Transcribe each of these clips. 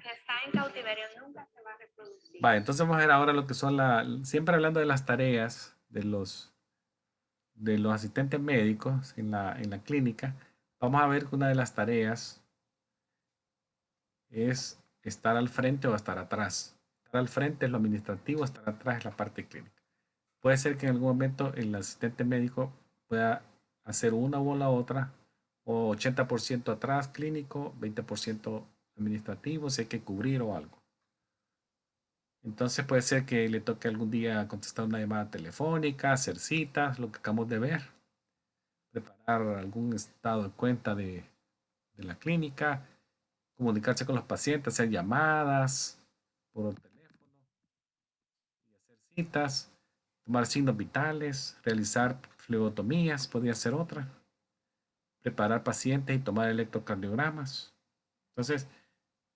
Que está en cautiverio nunca se va a reproducir. Vale, entonces vamos a ver ahora lo que son siempre hablando de las tareas de los asistentes médicos en la clínica. Vamos a ver que una de las tareas es estar al frente o estar atrás. Estar al frente es lo administrativo, estar atrás es la parte clínica. Puede ser que en algún momento el asistente médico pueda hacer una o la otra, o 80% atrás clínico, 20% administrativo, si hay que cubrir o algo. Entonces puede ser que le toque algún día contestar una llamada telefónica, hacer citas, lo que acabamos de ver, preparar algún estado de cuenta de la clínica, comunicarse con los pacientes, hacer llamadas por teléfono y hacer citas, tomar signos vitales, realizar flebotomías, podría ser otra, preparar pacientes y tomar electrocardiogramas. Entonces,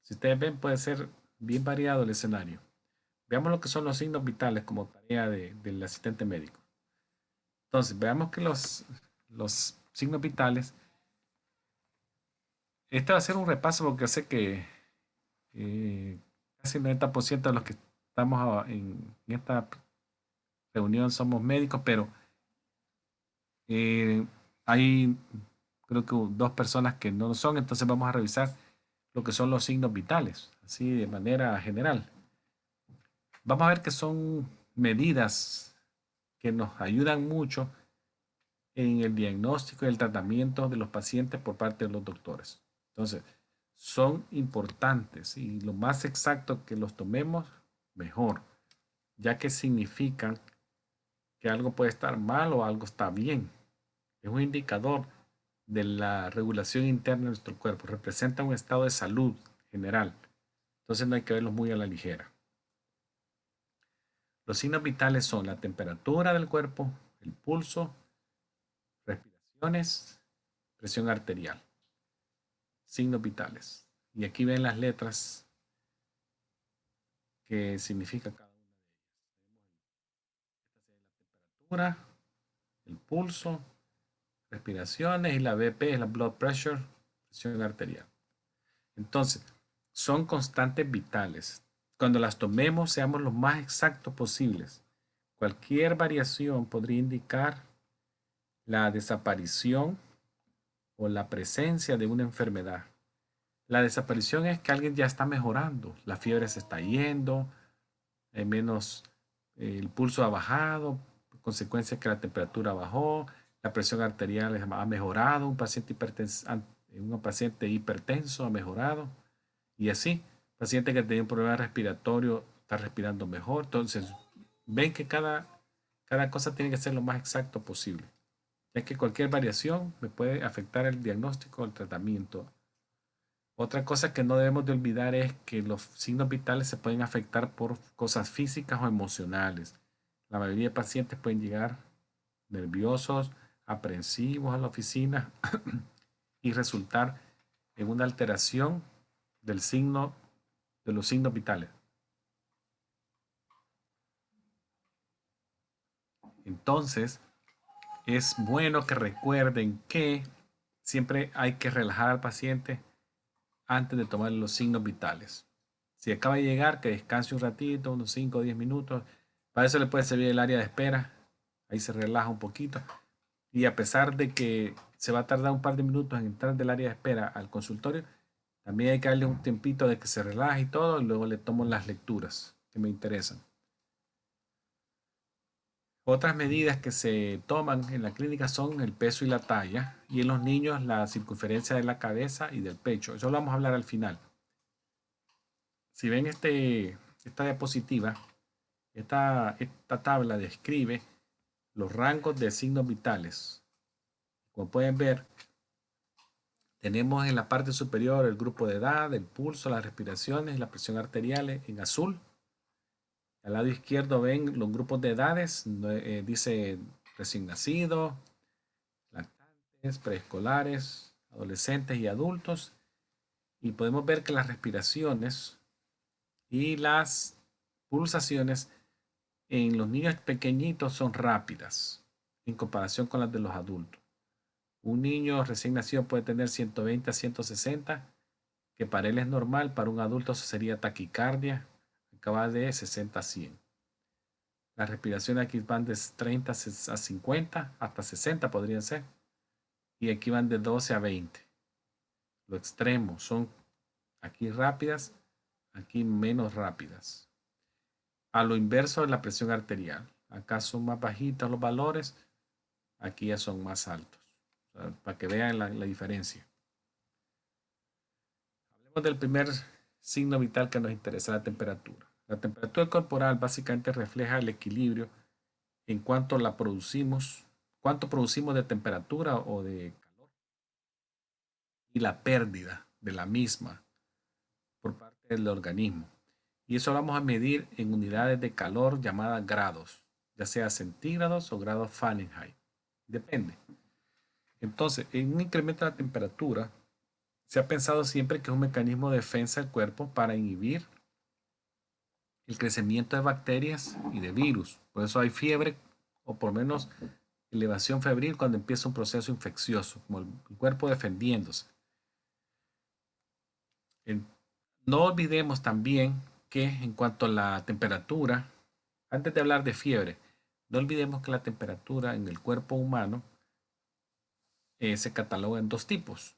si ustedes ven, puede ser bien variado el escenario. Veamos lo que son los signos vitales como tarea del asistente médico. Entonces, veamos que los signos vitales, este va a ser un repaso porque sé que casi el 90% de los que estamos en esta reunión somos médicos, pero eh, hay creo que dos personas que no lo son, entonces vamos a revisar lo que son los signos vitales, así de manera general. Vamos a ver que son medidas que nos ayudan mucho en el diagnóstico y el tratamiento de los pacientes por parte de los doctores. Entonces, son importantes y lo más exacto que los tomemos, mejor, ya que significan que algo puede estar mal o algo está bien. Es un indicador de la regulación interna de nuestro cuerpo. Representa un estado de salud general. Entonces no hay que verlos muy a la ligera. Los signos vitales son la temperatura del cuerpo, el pulso, respiraciones, presión arterial. Signos vitales. Y aquí ven las letras que significa cada una de ellas. Esta es la temperatura, el pulso, respiraciones y la BP es la blood pressure, presión arterial. Entonces, son constantes vitales. Cuando las tomemos, seamos lo más exactos posibles. Cualquier variación podría indicar la desaparición o la presencia de una enfermedad. La desaparición es que alguien ya está mejorando, la fiebre se está yendo, menos el pulso ha bajado, consecuencia que la temperatura bajó, la presión arterial ha mejorado, un paciente hipertenso ha mejorado y así, paciente que tenía un problema respiratorio está respirando mejor. Entonces, ven que cada cosa tiene que ser lo más exacto posible, ya que cualquier variación me puede afectar el diagnóstico o el tratamiento. Otra cosa que no debemos de olvidar es que los signos vitales se pueden afectar por cosas físicas o emocionales. La mayoría de pacientes pueden llegar nerviosos, aprensivos a la oficina y resultar en una alteración del signo, de los signos vitales. Entonces, es bueno que recuerden que siempre hay que relajar al paciente antes de tomar los signos vitales. Si acaba de llegar, que descanse un ratito, unos 5 o 10 minutos. Para eso le puede servir el área de espera. Ahí se relaja un poquito. Y a pesar de que se va a tardar un par de minutos en entrar del área de espera al consultorio, también hay que darle un tiempito de que se relaje y todo, y luego le tomo las lecturas que me interesan. Otras medidas que se toman en la clínica son el peso y la talla, y en los niños la circunferencia de la cabeza y del pecho. Eso lo vamos a hablar al final. Si ven esta diapositiva, esta tabla describe los rangos de signos vitales. Como pueden ver, tenemos en la parte superior el grupo de edad, el pulso, las respiraciones, la presión arterial en azul. Al lado izquierdo ven los grupos de edades, dice recién nacido, lactantes, preescolares, adolescentes y adultos. Y podemos ver que las respiraciones y las pulsaciones en los niños pequeñitos son rápidas en comparación con las de los adultos. Un niño recién nacido puede tener 120 a 160 que para él es normal, para un adulto eso sería taquicardia, acá va de 60 a 100. Las respiraciones aquí van de 30 a 50, hasta 60 podrían ser. Y aquí van de 12 a 20. Lo extremo son aquí rápidas, aquí menos rápidas. A lo inverso de la presión arterial. Acá son más bajitos los valores, aquí ya son más altos. O sea, para que vean la diferencia. Hablemos del primer signo vital que nos interesa, la temperatura. La temperatura corporal básicamente refleja el equilibrio en cuanto la producimos, cuánto producimos de temperatura o de calor y la pérdida de la misma por parte del organismo. Y eso lo vamos a medir en unidades de calor llamadas grados, ya sea centígrados o grados Fahrenheit. Depende. Entonces, en un incremento de la temperatura, se ha pensado siempre que es un mecanismo de defensa del cuerpo para inhibir el crecimiento de bacterias y de virus. Por eso hay fiebre o por lo menos elevación febril cuando empieza un proceso infeccioso, como el cuerpo defendiéndose. No olvidemos también que en cuanto a la temperatura, antes de hablar de fiebre, no olvidemos que la temperatura en el cuerpo humano se cataloga en dos tipos.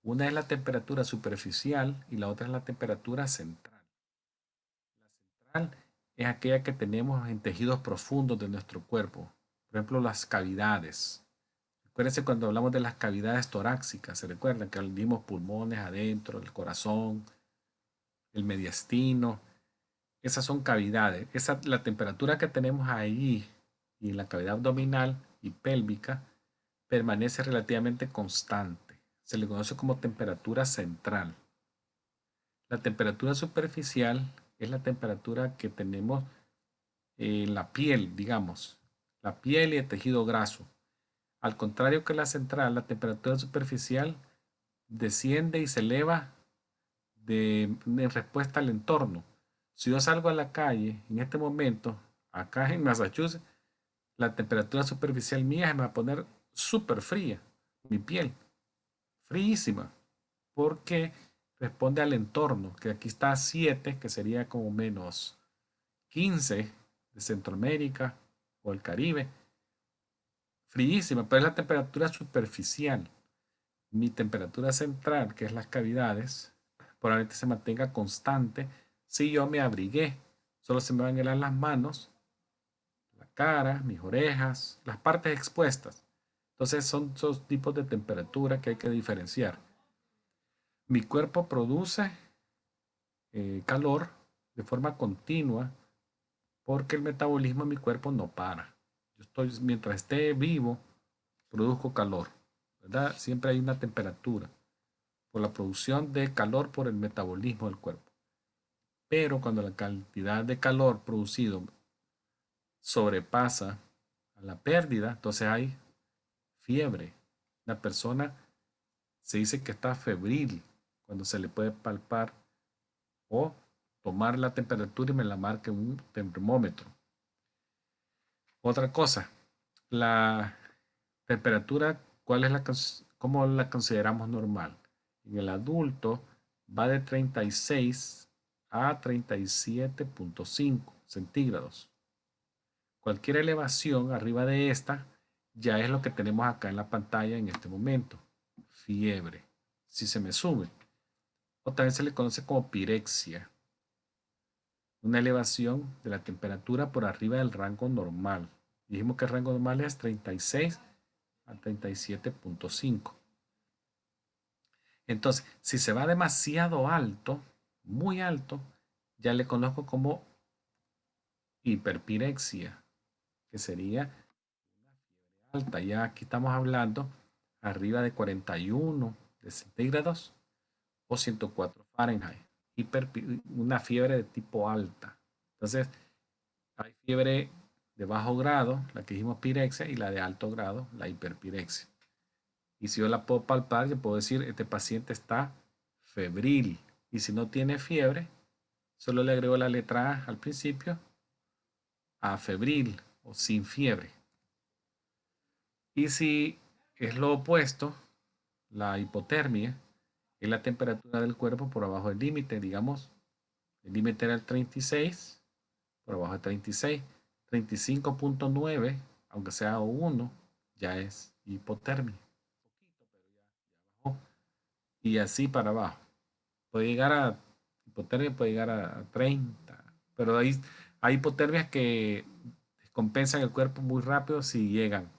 Una es la temperatura superficial y la otra es la temperatura central. La central es aquella que tenemos en tejidos profundos de nuestro cuerpo, por ejemplo las cavidades. Acuérdense cuando hablamos de las cavidades torácicas, se recuerdan que dimos pulmones adentro, el corazón, el mediastino. Esas son cavidades. La temperatura que tenemos ahí y en la cavidad abdominal y pélvica permanece relativamente constante. Se le conoce como temperatura central. La temperatura superficial es la temperatura que tenemos en la piel, digamos, la piel y el tejido graso. Al contrario que la central, la temperatura superficial desciende y se eleva en respuesta al entorno. Si yo salgo a la calle en este momento, acá en Massachusetts, la temperatura superficial mía se me va a poner súper fría, mi piel, fríísima, porque responde al entorno, que aquí está a 7, que sería como menos 15 de Centroamérica o el Caribe, fríísima, pero es la temperatura superficial. Mi temperatura central, que es las cavidades, probablemente se mantenga constante si yo me abrigué. Solo se me van a helar las manos, la cara, mis orejas, las partes expuestas. Entonces son esos tipos de temperatura que hay que diferenciar. Mi cuerpo produce calor de forma continua porque el metabolismo en mi cuerpo no para. Mientras esté vivo, produzco calor, ¿verdad? Siempre hay una temperatura por la producción de calor por el metabolismo del cuerpo. Pero cuando la cantidad de calor producido sobrepasa a la pérdida, entonces hay fiebre. La persona se dice que está febril cuando se le puede palpar o tomar la temperatura y me la marque un termómetro. Otra cosa, la temperatura, ¿cómo la consideramos normal? En el adulto va de 36 a 37.5 centígrados. Cualquier elevación arriba de esta ya es lo que tenemos acá en la pantalla en este momento. Fiebre. Si se me sube. O también se le conoce como pirexia. Una elevación de la temperatura por arriba del rango normal. Dijimos que el rango normal es 36 a 37.5. Entonces, si se va demasiado alto, muy alto, ya le conozco como hiperpirexia, que sería una fiebre alta. Ya aquí estamos hablando arriba de 41 de centígrados o 104 Fahrenheit. Una fiebre de tipo alta. Entonces, hay fiebre de bajo grado, la que dijimos pirexia, y la de alto grado, la hiperpirexia. Y si yo la puedo palpar, yo puedo decir, este paciente está febril. Y si no tiene fiebre, solo le agrego la letra A al principio, a febril o sin fiebre. Y si es lo opuesto, la hipotermia, es la temperatura del cuerpo por abajo del límite. Digamos, el límite era el 36, por abajo de 36. 35.9, aunque sea 1, ya es hipotermia. Y así para abajo. Puede llegar a hipotermia, puede llegar a 30. Pero hay hipotermias que compensan el cuerpo muy rápido si llegan.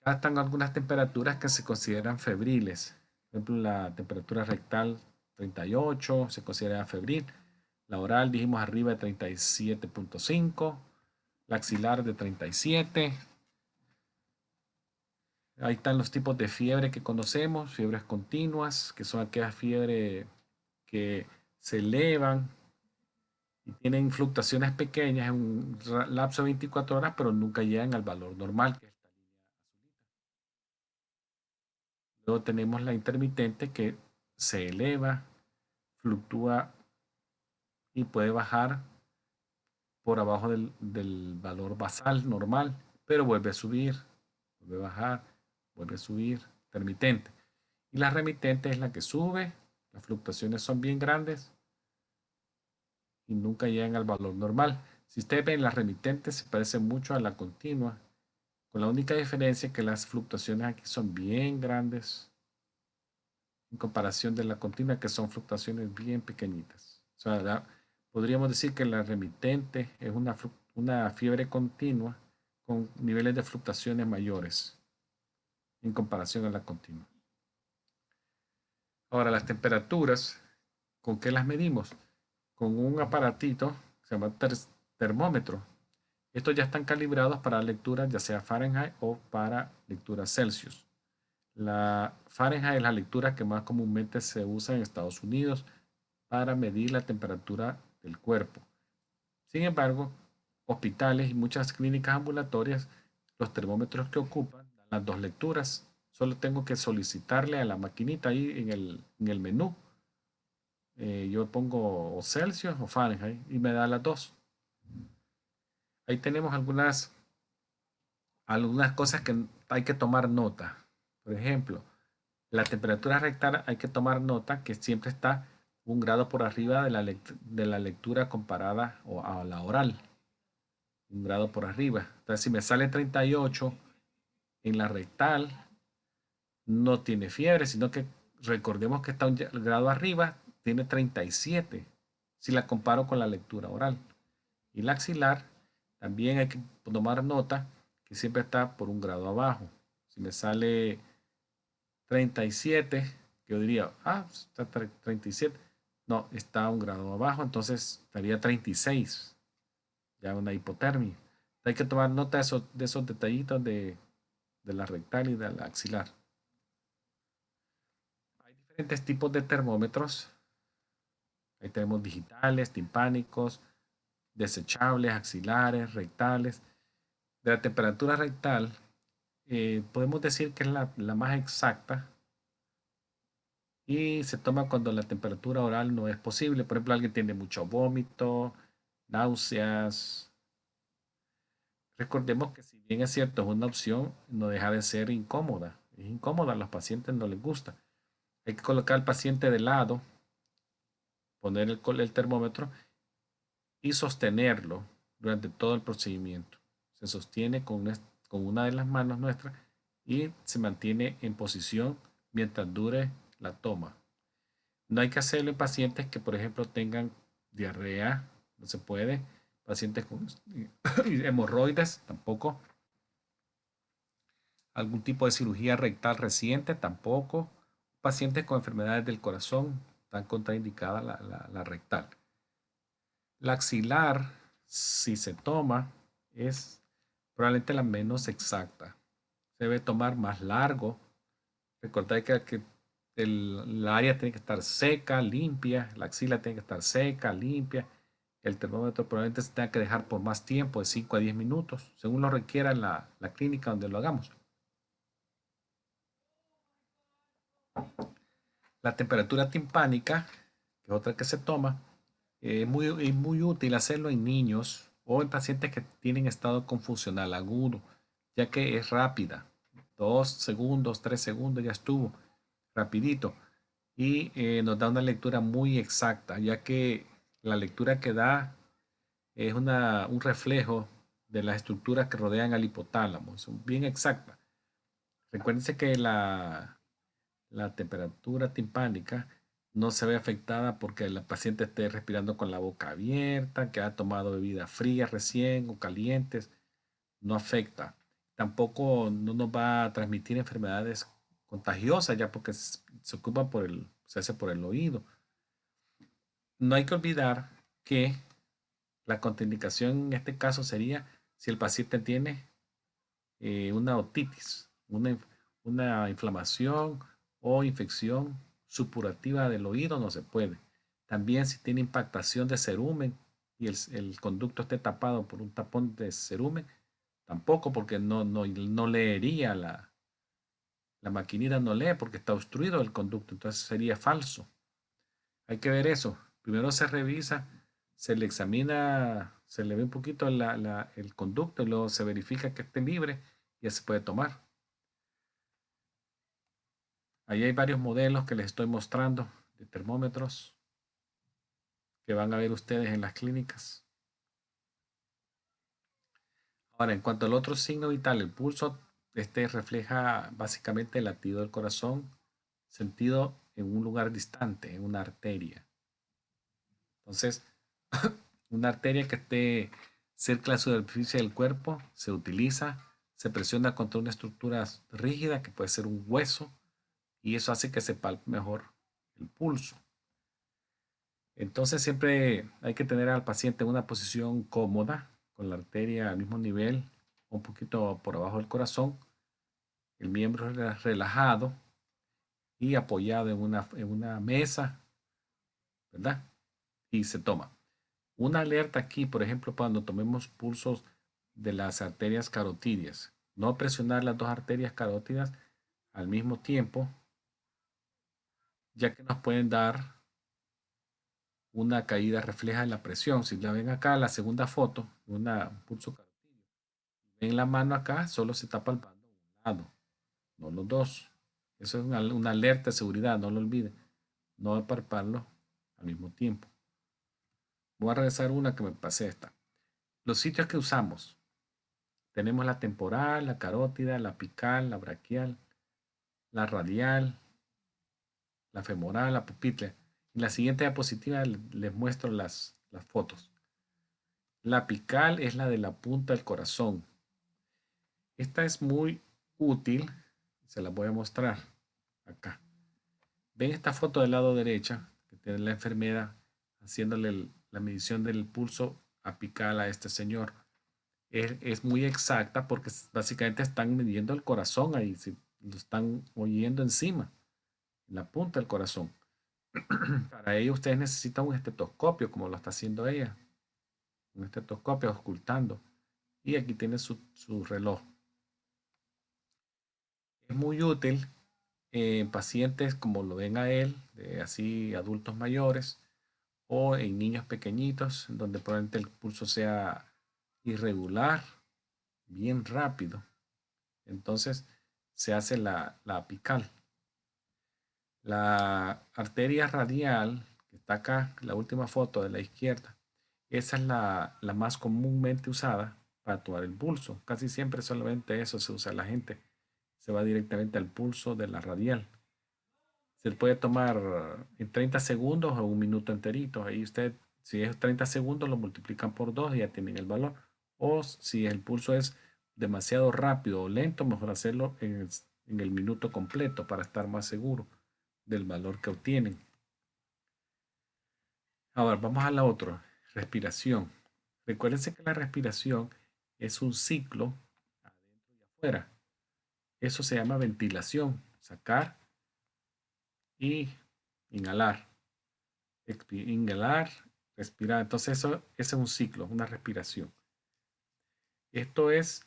Acá están algunas temperaturas que se consideran febriles. Por ejemplo, la temperatura rectal 38 se considera febril. La oral dijimos arriba de 37.5. La axilar de 37. Ahí están los tipos de fiebre que conocemos, fiebres continuas, que son aquellas fiebres que se elevan y tienen fluctuaciones pequeñas en un lapso de 24 horas, pero nunca llegan al valor normal, que es esta línea azulita. Luego tenemos la intermitente que se eleva, fluctúa y puede bajar por abajo del valor basal normal, pero vuelve a subir, vuelve a bajar, vuelve a subir, intermitente. Y la remitente es la que sube, las fluctuaciones son bien grandes y nunca llegan al valor normal. Si ustedes ven, las remitentes se parecen mucho a la continua, con la única diferencia que las fluctuaciones aquí son bien grandes en comparación de la continua, que son fluctuaciones bien pequeñitas. O sea, podríamos decir que la remitente es una fiebre continua con niveles de fluctuaciones mayores en comparación a la continua. Ahora, las temperaturas, ¿con qué las medimos? Con un aparatito que se llama termómetro. Estos ya están calibrados para lecturas ya sea Fahrenheit o para lecturas Celsius. La Fahrenheit es la lectura que más comúnmente se usa en Estados Unidos para medir la temperatura del cuerpo. Sin embargo, hospitales y muchas clínicas ambulatorias, los termómetros que ocupan dan las dos lecturas. Solo tengo que solicitarle a la maquinita ahí en el menú. Yo pongo o Celsius o Fahrenheit y me da las dos. Ahí tenemos algunas cosas que hay que tomar nota. Por ejemplo, la temperatura rectal hay que tomar nota que siempre está 1 grado por arriba de la lectura comparada a la oral. 1 grado por arriba. Entonces, si me sale 38 en la rectal, no tiene fiebre, sino que recordemos que está 1 grado arriba, tiene 37, si la comparo con la lectura oral. Y la axilar, también hay que tomar nota que siempre está por 1 grado abajo. Si me sale 37, yo diría, está 37. No, está 1 grado abajo, entonces estaría 36. Ya una hipotermia. Hay que tomar nota de esos detallitos de la rectal y de la axilar. Hay diferentes tipos de termómetros. Ahí tenemos digitales, timpánicos, desechables, axilares, rectales. De la temperatura rectal, podemos decir que es la más exacta y se toma cuando la temperatura oral no es posible. Por ejemplo, alguien tiene mucho vómito, náuseas. Recordemos que si bien es cierto, es una opción, no deja de ser incómoda. Es incómoda, a los pacientes no les gusta. Hay que colocar al paciente de lado, poner el termómetro y sostenerlo durante todo el procedimiento. Se sostiene con una de las manos nuestras y se mantiene en posición mientras dure la toma. No hay que hacerlo en pacientes que, por ejemplo, tengan diarrea, no se puede. Pacientes con hemorroides, tampoco. Algún tipo de cirugía rectal reciente, tampoco. Pacientes con enfermedades del corazón, están contraindicada la rectal. La axilar, si se toma, es probablemente la menos exacta. Se debe tomar más largo. Recordad que el área tiene que estar seca, limpia. La axila tiene que estar seca, limpia. El termómetro probablemente se tenga que dejar por más tiempo, de 5 a 10 minutos, según lo requiera la clínica donde lo hagamos. La temperatura timpánica, que es otra que se toma, es muy útil hacerlo en niños o en pacientes que tienen estado confusional agudo, ya que es rápida. 2 segundos, 3 segundos, ya estuvo. rapidito. Y nos da una lectura muy exacta, ya que la lectura que da es un reflejo de las estructuras que rodean al hipotálamo. Son bien exactas. Recuérdense que la temperatura timpánica no se ve afectada porque la paciente esté respirando con la boca abierta, que ha tomado bebidas frías recién o calientes. No afecta. Tampoco no nos va a transmitir enfermedades contagiosas ya porque se ocupa se hace por el oído. No hay que olvidar que la contraindicación en este caso sería si el paciente tiene una otitis, una inflamación o infección supurativa del oído, no se puede. También si tiene impactación de cerumen y el conducto esté tapado por un tapón de cerumen, tampoco porque no leería la maquinita, no lee porque está obstruido el conducto, entonces sería falso. Hay que ver eso. Primero se revisa, se le examina, se le ve un poquito el conducto y luego se verifica que esté libre y ya se puede tomar. Ahí hay varios modelos que les estoy mostrando de termómetros que van a ver ustedes en las clínicas. Ahora, en cuanto al otro signo vital, el pulso, este refleja básicamente el latido del corazón sentido en un lugar distante, en una arteria. Entonces, una arteria que esté cerca de la superficie del cuerpo se utiliza, se presiona contra una estructura rígida que puede ser un hueso y eso hace que se palpe mejor el pulso. Entonces siempre hay que tener al paciente en una posición cómoda, con la arteria al mismo nivel, un poquito por abajo del corazón, el miembro relajado y apoyado en una mesa, ¿verdad? Y se toma. Una alerta aquí, por ejemplo, cuando tomemos pulsos de las arterias carotídeas. No presionar las dos arterias carótidas al mismo tiempo, ya que nos pueden dar una caída refleja de la presión. Si la ven acá, la segunda foto, un pulso carotídeo. Ven la mano acá, solo se está palpando un lado, no los dos. Eso es una alerta de seguridad, no lo olviden. No palparlo al mismo tiempo. Voy a regresar una que me pasé esta. Los sitios que usamos. Tenemos la temporal, la carótida, la apical, la braquial, la radial, la femoral, la pupitre. En la siguiente diapositiva les muestro las fotos. La apical es la de la punta del corazón. Esta es muy útil. Se la voy a mostrar acá. Ven esta foto del lado derecha, que tiene la enfermera haciéndole la medición del pulso apical a este señor. Es muy exacta porque básicamente están midiendo el corazón ahí, lo están oyendo encima, en la punta del corazón. Para ello ustedes necesitan un estetoscopio, como lo está haciendo ella, un estetoscopio ocultando. Y aquí tiene su reloj. Es muy útil en pacientes como lo ven a él, así adultos mayores, o en niños pequeñitos, donde probablemente el pulso sea irregular, bien rápido. Entonces se hace la apical. La arteria radial, que está acá, la última foto de la izquierda, esa es la más comúnmente usada para tomar el pulso. Casi siempre solamente eso se usa. La gente se va directamente al pulso de la radial. Se puede tomar en 30 segundos o un minuto enterito. Ahí usted, si es 30 segundos, lo multiplican por 2 y ya tienen el valor. O si el pulso es demasiado rápido o lento, mejor hacerlo en el minuto completo para estar más seguro del valor que obtienen. Ahora, vamos a la otra, respiración. Recuérdense que la respiración es un ciclo adentro y afuera. Eso se llama ventilación, sacar y inhalar. Inhalar, respirar. Entonces eso es un ciclo, una respiración. Esto es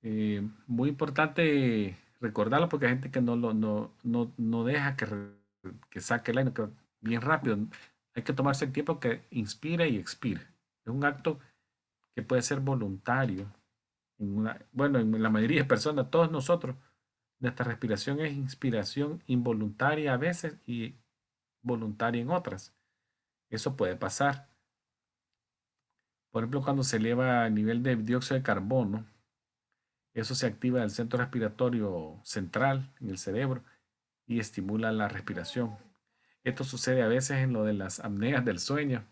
muy importante recordarlo porque hay gente que no deja que saque el aire bien rápido. Hay que tomarse el tiempo que inspire y expire. Es un acto que puede ser voluntario. Bueno, en la mayoría de personas, todos nosotros Nuestra respiración es inspiración involuntaria a veces y voluntaria en otras. Eso puede pasar. Por ejemplo, cuando se eleva el nivel de dióxido de carbono, eso se activa en el centro respiratorio central en el cerebro y estimula la respiración. Esto sucede a veces en lo de las apneas del sueño,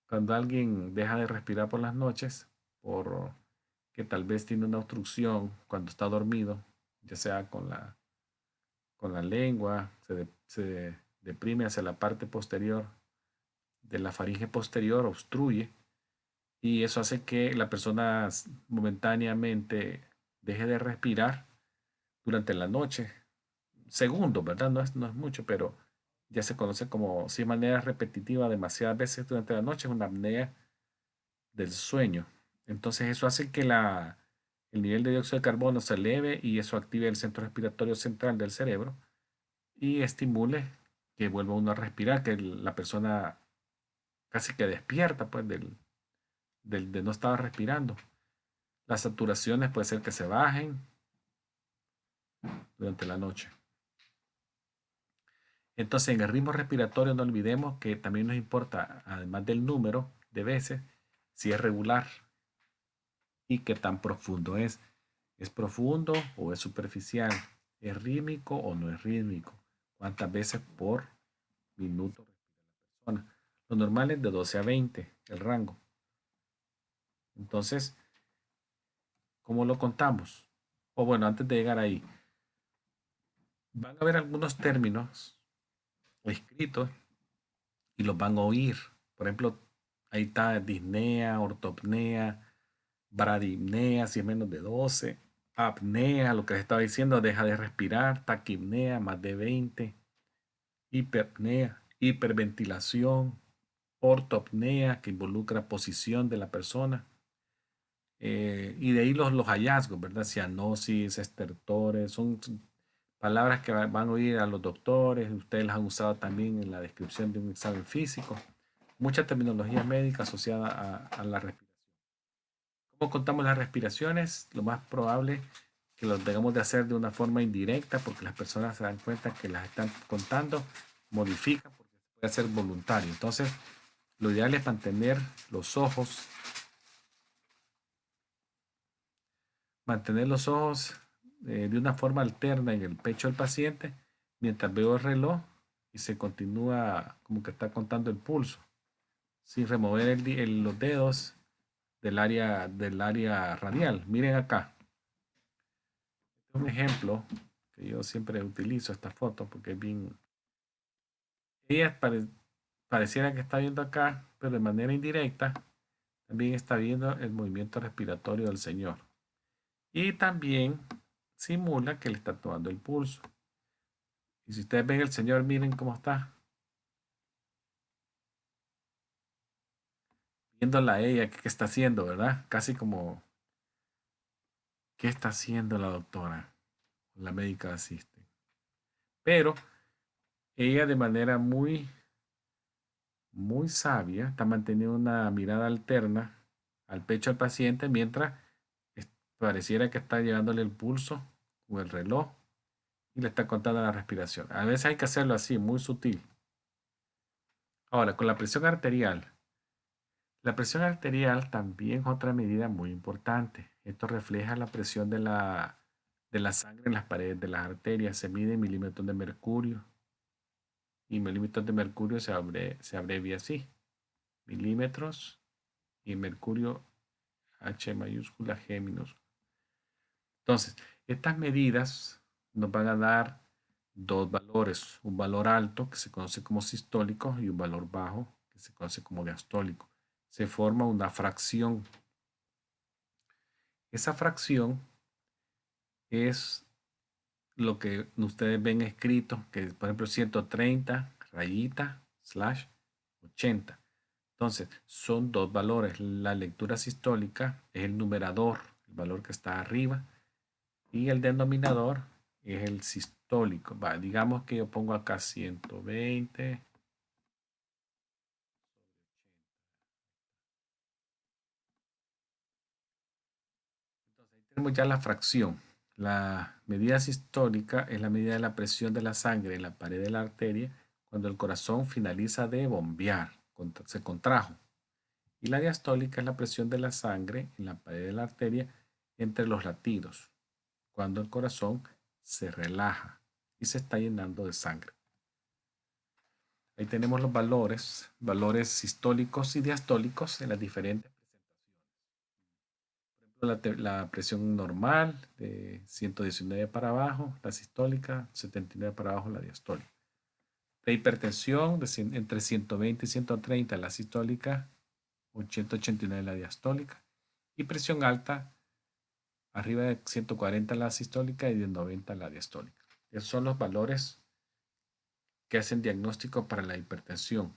cuando alguien deja de respirar por las noches, por que tal vez tiene una obstrucción cuando está dormido, ya sea con la lengua, se deprime hacia la parte posterior de la faringe posterior, obstruye, y eso hace que la persona momentáneamente deje de respirar durante la noche. Segundos, ¿verdad? No es mucho, pero ya se conoce como, si de manera repetitiva, demasiadas veces durante la noche, es una apnea del sueño. Entonces eso hace que el nivel de dióxido de carbono se eleve y eso active el centro respiratorio central del cerebro y estimule que vuelva uno a respirar, que la persona casi que despierta pues de no estar respirando. Las saturaciones puede ser que se bajen durante la noche. Entonces, en el ritmo respiratorio no olvidemos que también nos importa, además del número de veces, si es regular y qué tan profundo es. ¿Es profundo o es superficial? ¿Es rítmico o no es rítmico? ¿Cuántas veces por minuto respira la persona? Lo normal es de 12 a 20, el rango. Entonces, ¿cómo lo contamos? O bueno, antes de llegar ahí, van a haber algunos términos escritos y los van a oír. Por ejemplo, ahí está disnea, ortopnea, bradipnea, si es menos de 12, apnea, lo que les estaba diciendo, deja de respirar, taquipnea, más de 20, hiperpnea, hiperventilación, ortopnea, que involucra posición de la persona. Y de ahí los hallazgos, ¿verdad? Cianosis, estertores, son palabras que van a oír a los doctores, ustedes las han usado también en la descripción de un examen físico. Mucha terminología médica asociada a la respiración. ¿Cómo contamos las respiraciones? Lo más probable que lo tengamos de hacer de una forma indirecta porque las personas se dan cuenta que las están contando, modifican porque se puede hacer voluntario. Entonces, lo ideal es mantener los ojos de una forma alterna en el pecho del paciente mientras veo el reloj y se continúa como que está contando el pulso, sin remover los dedos del área radial. Miren acá. Este es un ejemplo que yo siempre utilizo esta foto porque es bien. Ella pareciera que está viendo acá, pero de manera indirecta también está viendo el movimiento respiratorio del señor. Y también simula que le está tomando el pulso. Y si ustedes ven el señor, miren cómo está. Viéndola a ella, qué está haciendo, ¿verdad? Casi como, ¿qué está haciendo la doctora? La médica asiste. Pero ella de manera muy, muy sabia está manteniendo una mirada alterna al pecho del paciente mientras pareciera que está llevándole el pulso o el reloj y le está contando la respiración. A veces hay que hacerlo así, muy sutil. Ahora, con la presión arterial. La presión arterial también es otra medida muy importante. Esto refleja la presión de la sangre en las paredes de las arterias. Se mide en milímetros de mercurio. Y milímetros de mercurio se abrevia así. Milímetros y mercurio H mayúscula, G minúscula. Entonces, estas medidas nos van a dar dos valores. Un valor alto, que se conoce como sistólico, y un valor bajo, que se conoce como diastólico. Se forma una fracción. Esa fracción es lo que ustedes ven escrito, que es, por ejemplo, 130, rayita, slash, 80. Entonces, son dos valores. La lectura sistólica es el numerador, el valor que está arriba, y el denominador es el sistólico. Digamos que yo pongo acá 120. Entonces, ahí tenemos ya la fracción. La medida sistólica es la medida de la presión de la sangre en la pared de la arteria cuando el corazón finaliza de bombear, se contrajo. Y la diastólica es la presión de la sangre en la pared de la arteria entre los latidos, cuando el corazón se relaja y se está llenando de sangre. Ahí tenemos los valores sistólicos y diastólicos en las diferentes presentaciones. La presión normal de 119 para abajo, la sistólica, 79 para abajo, la diastólica. De hipertensión entre 120 y 130 la sistólica, 189 la diastólica. Y presión alta, arriba de 140 la sistólica y de 90 la diastólica. Esos son los valores que hacen diagnóstico para la hipertensión.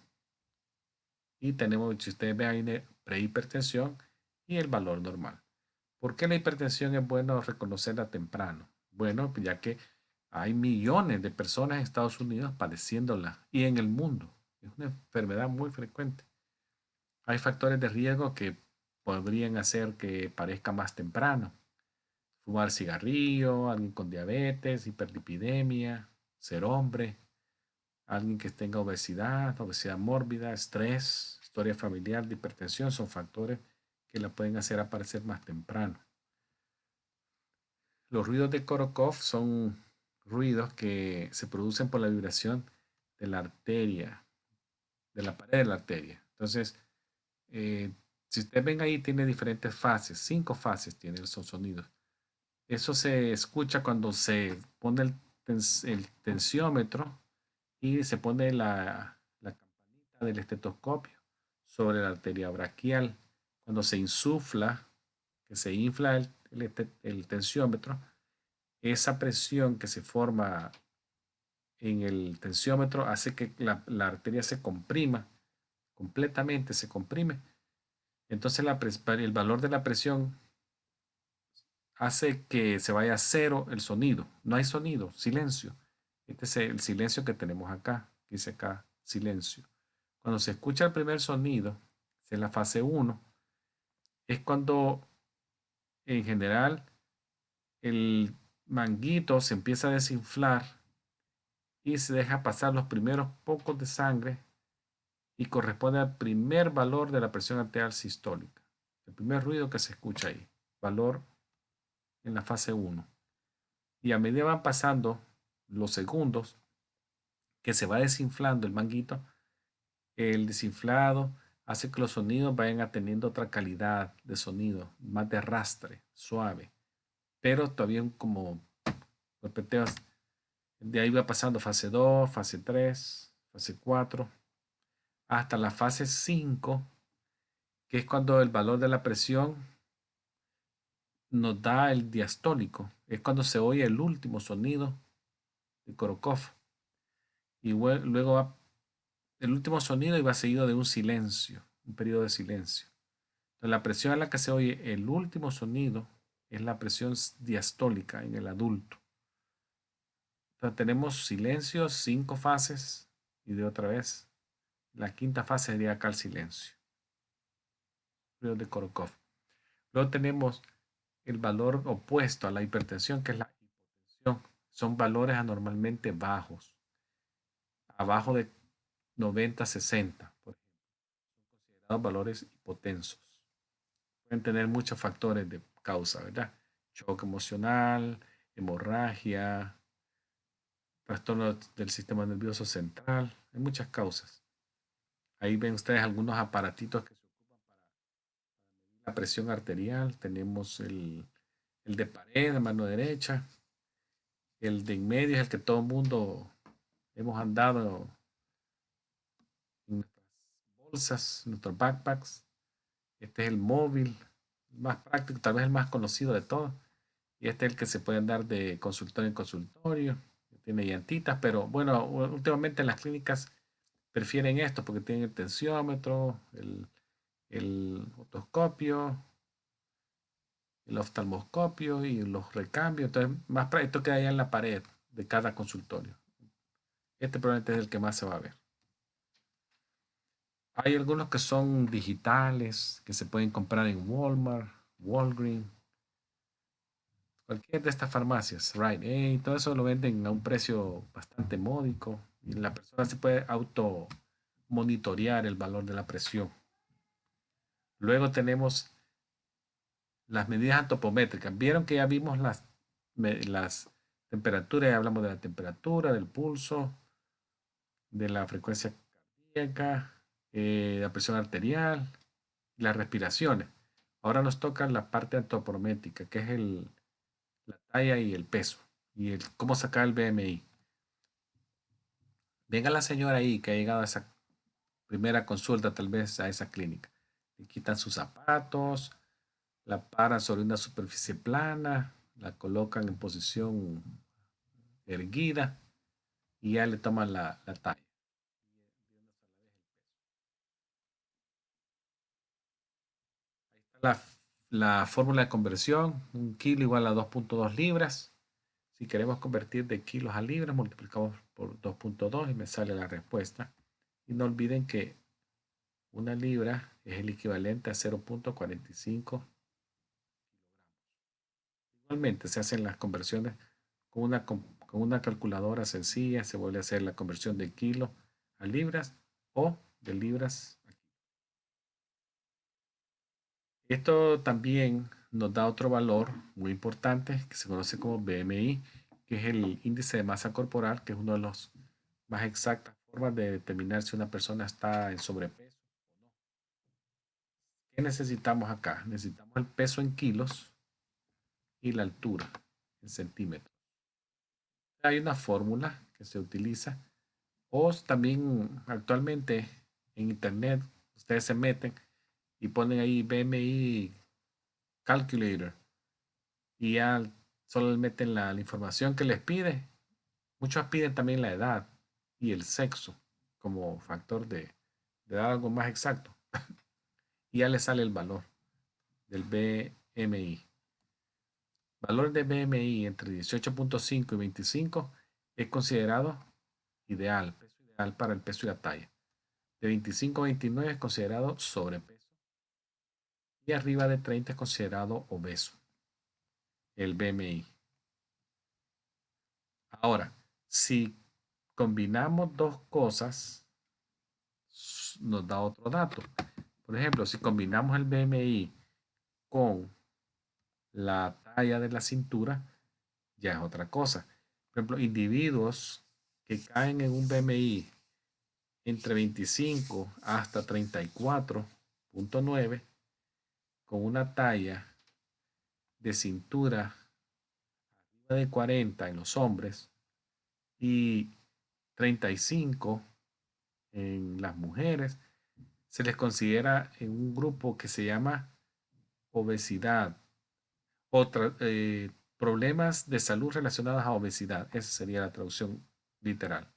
Y tenemos, si ustedes ven ahí, prehipertensión y el valor normal. ¿Por qué la hipertensión es bueno reconocerla temprano? Bueno, ya que hay millones de personas en Estados Unidos padeciéndola y en el mundo. Es una enfermedad muy frecuente. Hay factores de riesgo que podrían hacer que parezca más temprano. Fumar cigarrillo, alguien con diabetes, hiperlipidemia, ser hombre, alguien que tenga obesidad mórbida, estrés, historia familiar de hipertensión, son factores que la pueden hacer aparecer más temprano. Los ruidos de Korokov son ruidos que se producen por la vibración de la arteria, de la pared de la arteria. Entonces, si ustedes ven ahí, tiene diferentes fases, 5 fases tiene esos sonidos. Eso se escucha cuando se pone el tensiómetro y se pone la campanita del estetoscopio sobre la arteria braquial. Cuando se insufla, que se infla el tensiómetro, esa presión que se forma en el tensiómetro hace que la arteria se comprima, completamente se comprime. Entonces el valor de la presión hace que se vaya a cero el sonido. No hay sonido, silencio. Este es el silencio que tenemos acá. Dice acá, silencio. Cuando se escucha el primer sonido, es la fase 1, es cuando en general el manguito se empieza a desinflar y se deja pasar los primeros pocos de sangre y corresponde al primer valor de la presión arterial sistólica. El primer ruido que se escucha ahí, valor en la fase 1. Y a medida van pasando los segundos que se va desinflando el manguito, el desinflado hace que los sonidos vayan teniendo otra calidad de sonido, más de arrastre, suave, pero todavía como golpeteos. De ahí va pasando fase 2, fase 3, fase 4, hasta la fase 5, que es cuando el valor de la presión nos da el diastólico. Es cuando se oye el último sonido de Korokov. Y luego va el último sonido y va seguido de un silencio, un periodo de silencio. Entonces, la presión a la que se oye el último sonido es la presión diastólica en el adulto. Entonces, tenemos silencio, 5 fases y de otra vez. La quinta fase sería acá el silencio. Ruido de Korokov. Luego tenemos el valor opuesto a la hipertensión, que es la hipotensión. Son valores anormalmente bajos, abajo de 90-60, por ejemplo. Son considerados valores hipotensos. Pueden tener muchos factores de causa, ¿verdad? Shock emocional, hemorragia, trastorno del sistema nervioso central. Hay muchas causas. Ahí ven ustedes algunos aparatitos que se ocupan para medir la presión arterial. Tenemos el de pared, de mano derecha. El de en medio es el que todo el mundo hemos andado en nuestras bolsas, en nuestros backpacks. Este es el móvil, más práctico, tal vez el más conocido de todos. Y este es el que se puede andar de consultorio en consultorio. Tiene llantitas, pero bueno, últimamente las clínicas prefieren esto porque tienen el tensiómetro, el otoscopio, el oftalmoscopio y los recambios. Entonces, más para esto queda allá en la pared de cada consultorio. Este probablemente es el que más se va a ver. Hay algunos que son digitales, que se pueden comprar en Walmart, Walgreens. Cualquier de estas farmacias, Rite Aid, todo eso lo venden a un precio bastante módico y la persona se puede auto monitorear el valor de la presión. Luego tenemos las medidas antropométricas. Vieron que ya vimos las temperaturas, ya hablamos de la temperatura, del pulso, de la frecuencia cardíaca, la presión arterial, las respiraciones. Ahora nos toca la parte antropométrica, que es la talla y el peso, y cómo sacar el BMI. Venga la señora ahí que ha llegado a esa primera consulta, tal vez a esa clínica. Le quitan sus zapatos, la paran sobre una superficie plana, la colocan en posición erguida y ya le toman la talla. La, la fórmula de conversión, 1 kilo igual a 2.2 libras. Si queremos convertir de kilos a libras, multiplicamos por 2.2 y me sale la respuesta. Y no olviden que una libra es el equivalente a 0.45 kilogramos. Igualmente se hacen las conversiones con una calculadora sencilla, se vuelve a hacer la conversión de kilo a libras o de libras a kilos. Esto también nos da otro valor muy importante que se conoce como BMI, que es el índice de masa corporal, que es uno de los más exactas formas de determinar si una persona está en sobrepeso o no. ¿Qué necesitamos acá? Necesitamos el peso en kilos y la altura en centímetros. Hay una fórmula que se utiliza o también actualmente en internet ustedes se meten y ponen ahí BMI Calculator y ya solo le meten la información que les pide. Muchos piden también la edad y el sexo como factor de dar algo más exacto. Y ya les sale el valor del BMI. Valor de BMI entre 18.5 y 25 es considerado ideal, peso ideal para el peso y la talla. De 25 a 29 es considerado sobrepeso. Y arriba de 30 es considerado obeso, el BMI. Ahora, si combinamos dos cosas, nos da otro dato. Por ejemplo, si combinamos el BMI con la talla de la cintura, ya es otra cosa. Por ejemplo, individuos que caen en un BMI entre 25 hasta 34.9 con una talla de cintura arriba de 40 en los hombres y 35 en las mujeres, se les considera en un grupo que se llama obesidad o problemas de salud relacionados a obesidad. Esa sería la traducción literal.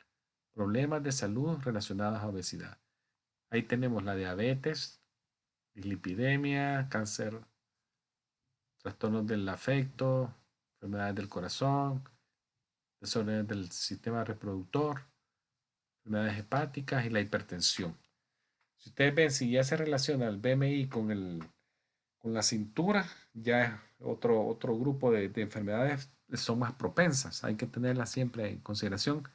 Problemas de salud relacionados a obesidad. Ahí tenemos la diabetes, dislipidemia, cáncer, trastornos del afecto, enfermedades del corazón, desórdenes del sistema reproductor, enfermedades hepáticas y la hipertensión. Si ustedes ven, si ya se relaciona el BMI con la cintura, ya es otro grupo de enfermedades son más propensas. Hay que tenerlas siempre en consideración,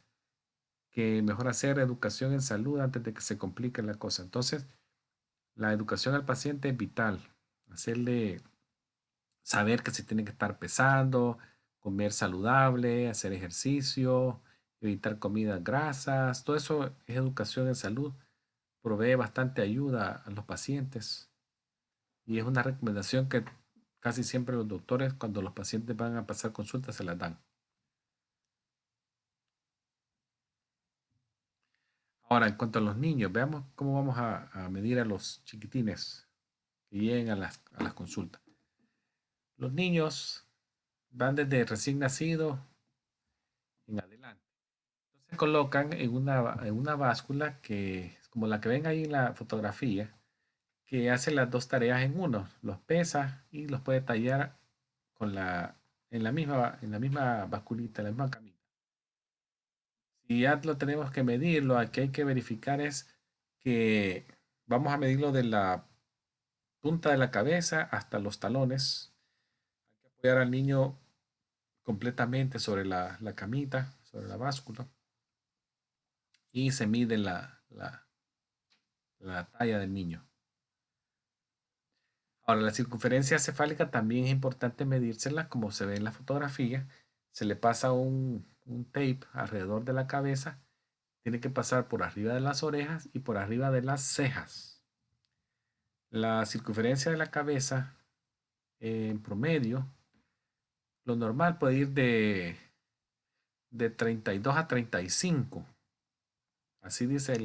que mejor hacer educación en salud antes de que se complique la cosa. Entonces, la educación al paciente es vital. Hacerle saber que se tiene que estar pesando, comer saludable, hacer ejercicio, evitar comidas grasas. Todo eso es educación en salud. Provee bastante ayuda a los pacientes y es una recomendación que casi siempre los doctores, cuando los pacientes van a pasar consultas, se las dan. Ahora, en cuanto a los niños, veamos cómo vamos a medir a los chiquitines que lleguen a las consultas. Los niños van desde recién nacido en adelante. Entonces se colocan en una báscula que es como la que ven ahí en la fotografía, que hace las dos tareas en uno. Los pesa y los puede tallar en la misma basculita, en la misma camita. Si ya lo tenemos que medir, lo que hay que verificar es que vamos a medirlo de la punta de la cabeza hasta los talones. Hay que apoyar al niño completamente sobre la camita, sobre la báscula. Y se mide la talla del niño. Ahora, la circunferencia cefálica también es importante medírsela, como se ve en la fotografía. Se le pasa un tape alrededor de la cabeza. Tiene que pasar por arriba de las orejas y por arriba de las cejas. La circunferencia de la cabeza, en promedio, lo normal puede ir de 32 a 35. Así dice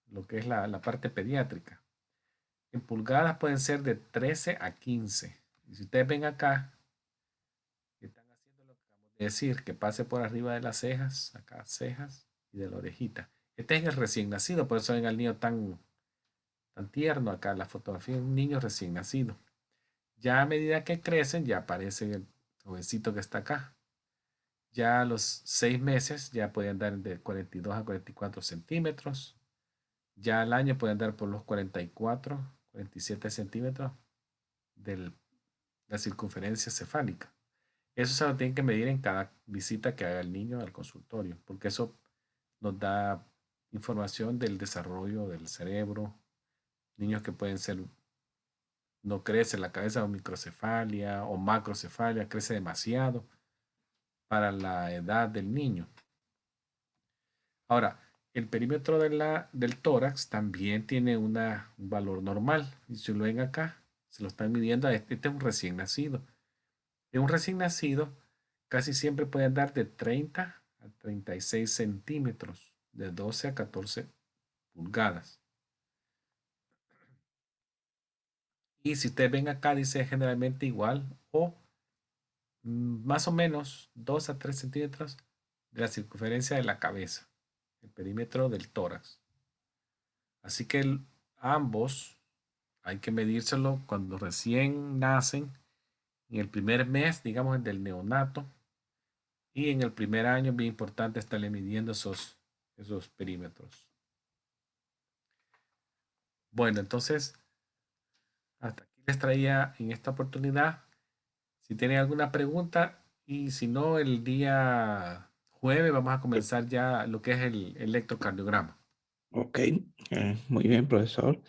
lo que es la parte pediátrica. En pulgadas pueden ser de 13 a 15. Y si ustedes ven acá, están haciendo lo que acabamos de decir, que pase por arriba de las cejas, acá cejas y de la orejita. Este es el recién nacido, por eso ven al niño tan tierno acá. La fotografía de un niño recién nacido. Ya a medida que crecen, ya aparece el jovencito que está acá. Ya a los 6 meses ya pueden dar de 42 a 44 centímetros. Ya al año pueden dar por los 44, 47 centímetros de la circunferencia cefálica. Eso se lo tienen que medir en cada visita que haga el niño al consultorio, porque eso nos da información del desarrollo del cerebro. Niños que pueden ser, no crece la cabeza o microcefalia o macrocefalia, crece demasiado para la edad del niño. Ahora, el perímetro del tórax también tiene un valor normal. Y si lo ven acá, se lo están midiendo. Este es un recién nacido. En un recién nacido, casi siempre pueden dar de 30 a 36 centímetros, de 12 a 14 pulgadas. Y si ustedes ven acá, dice generalmente igual o más o menos 2 a 3 centímetros de la circunferencia de la cabeza, el perímetro del tórax. Así que ambos hay que medírselo cuando recién nacen, en el primer mes, digamos, del neonato, y en el primer año, bien importante estarle midiendo esos perímetros. Bueno, entonces, hasta aquí les traía en esta oportunidad. Si tienen alguna pregunta, y si no, el día jueves vamos a comenzar ya lo que es el electrocardiograma. Ok, muy bien, profesor.